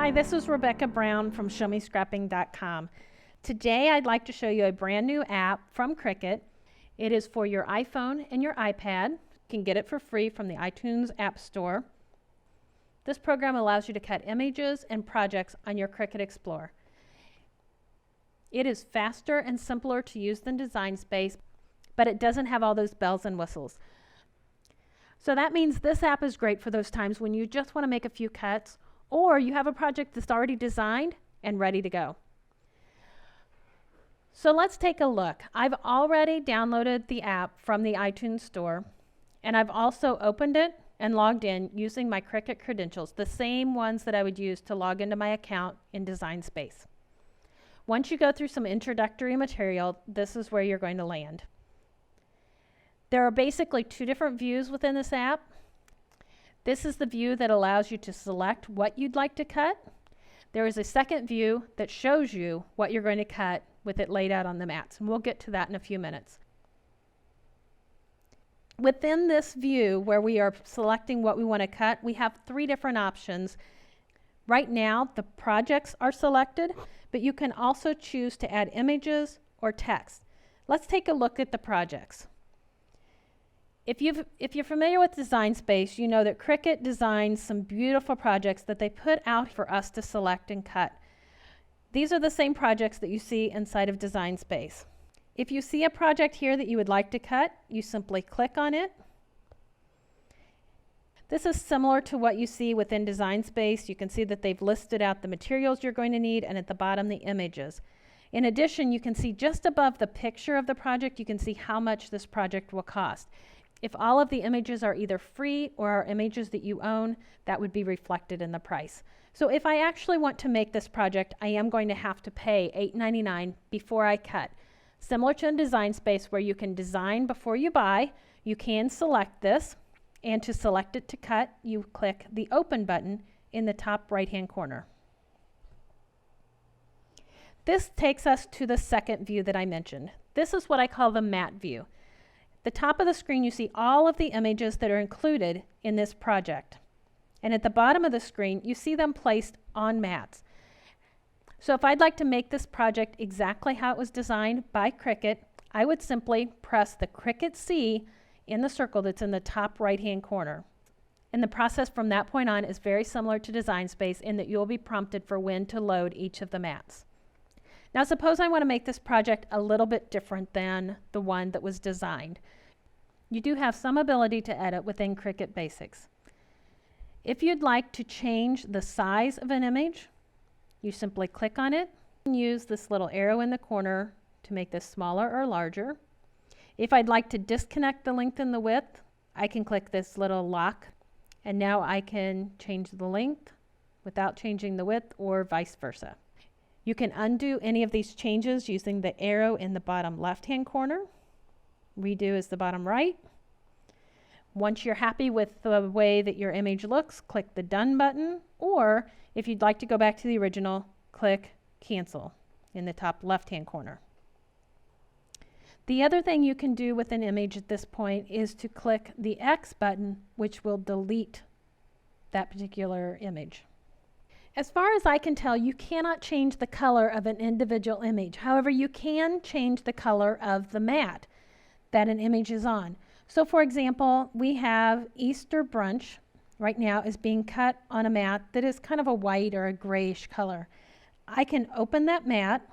Hi, this is Rebecca Brown from ShowMeScrapping.com. Today I'd like to show you a brand new app from Cricut. It is for your iPhone and your iPad. You can get it for free from the iTunes App Store. This program allows you to cut images and projects on your Cricut Explore. It is faster and simpler to use than Design Space, but it doesn't have all those bells and whistles. So that means this app is great for those times when you just want to make a few cuts, or you have a project that's already designed and ready to go. So let's take a look. I've already downloaded the app from the iTunes Store, and I've also opened it and logged in using my Cricut credentials, the same ones that I would use to log into my account in Design Space. Once you go through some introductory material, this is where you're going to land. There are basically two different views within this app. This is the view that allows you to select what you'd like to cut. There is a second view that shows you what you're going to cut with it laid out on the mats, and we'll get to that in a few minutes. Within this view where we are selecting what we want to cut, we have three different options. Right now the projects are selected, but you can also choose to add images or text. Let's take a look at the projects. If you're familiar with Design Space, you know that Cricut designs some beautiful projects that they put out for us to select and cut. These are the same projects that you see inside of Design Space. If you see a project here that you would like to cut, you simply click on it. This is similar to what you see within Design Space. You can see that they've listed out the materials you're going to need, and at the bottom the images. In addition, you can see just above the picture of the project, you can see how much this project will cost. If all of the images are either free or are images that you own, that would be reflected in the price. So if I actually want to make this project, I am going to have to pay $8.99 before I cut. Similar to in Design Space where you can design before you buy, you can select this, and to select it to cut, you click the Open button in the top right-hand corner. This takes us to the second view that I mentioned. This is what I call the mat view. The top of the screen, you see all of the images that are included in this project. And at the bottom of the screen, you see them placed on mats. So if I'd like to make this project exactly how it was designed by Cricut, I would simply press the Cricut C in the circle that's in the top right-hand corner. And the process from that point on is very similar to Design Space in that you'll be prompted for when to load each of the mats. Now suppose I want to make this project a little bit different than the one that was designed. You do have some ability to edit within Cricut Basics. If you'd like to change the size of an image, you simply click on it and use this little arrow in the corner to make this smaller or larger. If I'd like to disconnect the length and the width, I can click this little lock, and now I can change the length without changing the width, or vice versa. You can undo any of these changes using the arrow in the bottom left-hand corner. Redo is the bottom right. Once you're happy with the way that your image looks, click the Done button, or if you'd like to go back to the original, click Cancel in the top left-hand corner. The other thing you can do with an image at this point is to click the X button, which will delete that particular image. As far as I can tell, you cannot change the color of an individual image. However, you can change the color of the mat that an image is on. So for example, we have Easter brunch right now is being cut on a mat that is kind of a white or a grayish color. I can open that mat,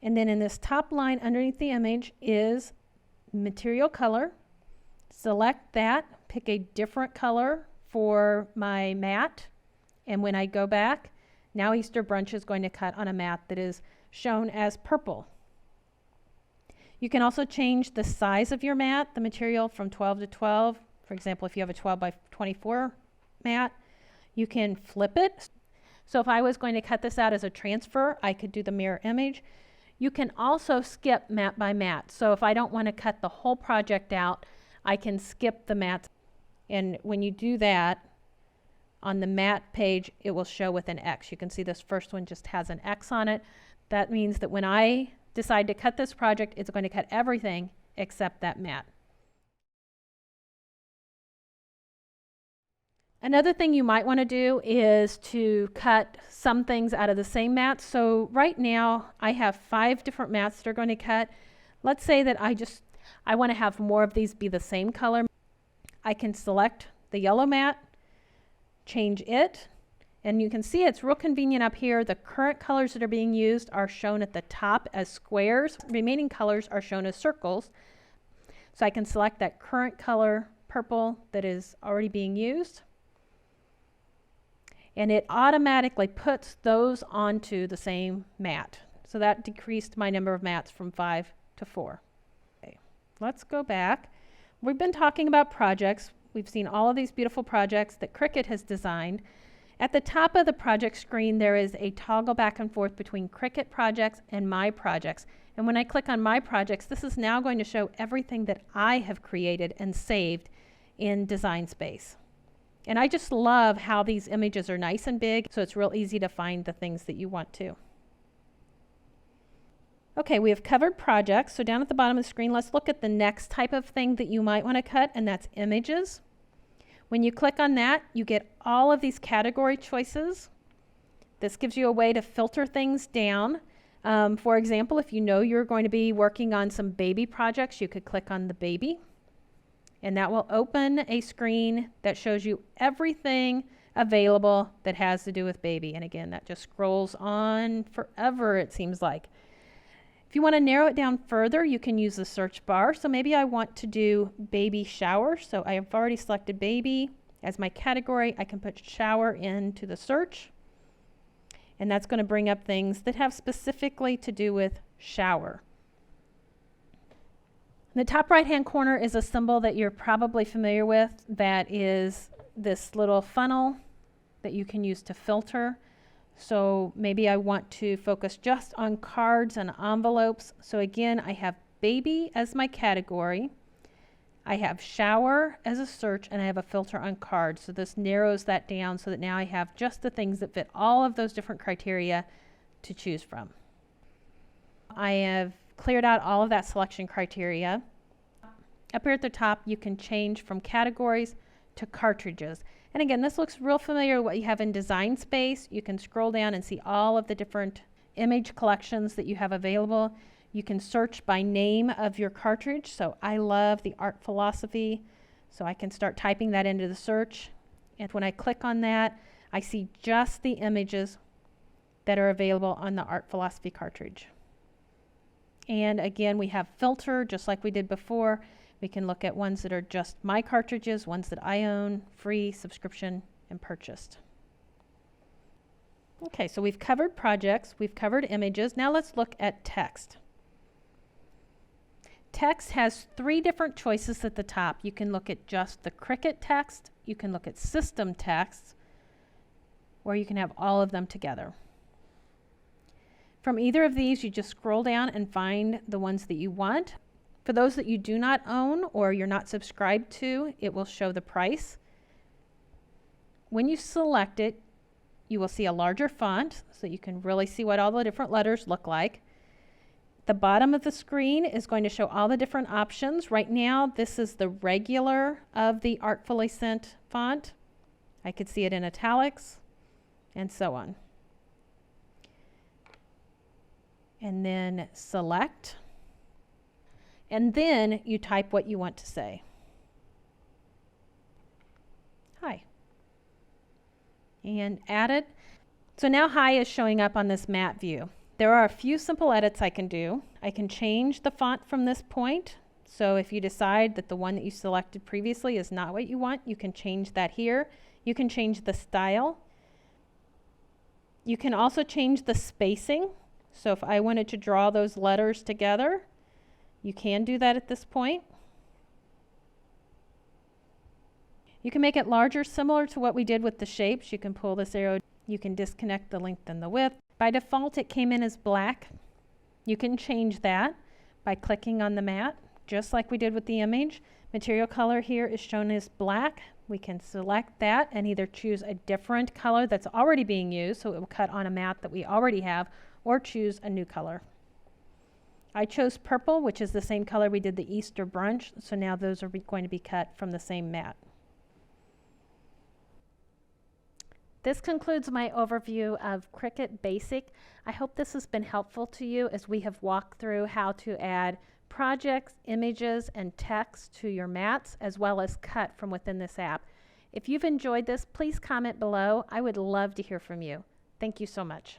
and then in this top line underneath the image is material color. Select that, pick a different color for my mat, and when I go back, now Easter brunch is going to cut on a mat that is shown as purple. You can also change the size of your mat, the material from 12 to 12. For example, if you have a 12 by 24 mat, you can flip it. So if I was going to cut this out as a transfer, I could do the mirror image. You can also skip mat by mat. So if I don't want to cut the whole project out, I can skip the mats. And when you do that, on the mat page, it will show with an X. You can see this first one just has an X on it. That means that when I decide to cut this project, it's going to cut everything except that mat. Another thing you might want to do is to cut some things out of the same mat. So right now I have 5 different mats that are going to cut. Let's say that I want to have more of these be the same color. I can select the yellow mat, change it, and you can see it's real convenient up here. The current colors that are being used are shown at the top as squares. Remaining colors are shown as circles. So I can select that current color, purple, that is already being used. And it automatically puts those onto the same mat. So that decreased my number of mats from 5 to 4. Okay, let's go back. We've been talking about projects. We've seen all of these beautiful projects that Cricut has designed. At the top of the project screen, there is a toggle back and forth between Cricut projects and My Projects. And when I click on My Projects, this is now going to show everything that I have created and saved in Design Space. And I just love how these images are nice and big, so it's real easy to find the things that you want to. Okay, we have covered projects. So down at the bottom of the screen, let's look at the next type of thing that you might want to cut, and that's images. When you click on that, you get all of these category choices. This gives you a way to filter things down. For example, if you know you're going to be working on some baby projects, you could click on the baby, and that will open a screen that shows you everything available that has to do with baby. And again, that just scrolls on forever, it seems like. If you want to narrow it down further, you can use the search bar. So maybe I want to do baby shower. So I have already selected baby as my category. I can put shower into the search, and that's going to bring up things that have specifically to do with shower. In the top right hand corner is a symbol that you're probably familiar with. That is this little funnel that you can use to filter. So maybe I want to focus just on cards and envelopes. So again, I have baby as my category. I have shower as a search, and I have a filter on cards. So this narrows that down so that now I have just the things that fit all of those different criteria to choose from. I have cleared out all of that selection criteria. Up here at the top, you can change from categories to cartridges. And again, this looks real familiar to what you have in Design Space. You can scroll down and see all of the different image collections that you have available. You can search by name of your cartridge. So I love the art philosophy. So I can start typing that into the search. And when I click on that, I see just the images that are available on the art philosophy cartridge. And again, we have filter just like we did before. We can look at ones that are just my cartridges, ones that I own, free, subscription, and purchased. Okay, so we've covered projects, we've covered images. Now let's look at text. Text has 3 different choices at the top. You can look at just the Cricut text, you can look at system text, or you can have all of them together. From either of these, you just scroll down and find the ones that you want. For those that you do not own or you're not subscribed to, it will show the price. When you select it, you will see a larger font so you can really see what all the different letters look like. The bottom of the screen is going to show all the different options. Right now, this is the regular of the Artfully Sent font. I could see it in italics and so on. And then select. And then you type what you want to say. Hi. And add it. So now hi is showing up on this matte view. There are a few simple edits I can do. I can change the font from this point. So if you decide that the one that you selected previously is not what you want, you can change that here. You can change the style. You can also change the spacing. So if I wanted to draw those letters together, you can do that at this point. You can make it larger, similar to what we did with the shapes. You can pull this arrow. You can disconnect the length and the width. By default, it came in as black. You can change that by clicking on the mat, just like we did with the image. Material color here is shown as black. We can select that and either choose a different color that's already being used, so it will cut on a mat that we already have, or choose a new color. I chose purple, which is the same color we did the Easter brunch, so now those are going to be cut from the same mat. This concludes my overview of Cricut Basic. I hope this has been helpful to you as we have walked through how to add projects, images, and text to your mats, as well as cut from within this app. If you've enjoyed this, please comment below. I would love to hear from you. Thank you so much.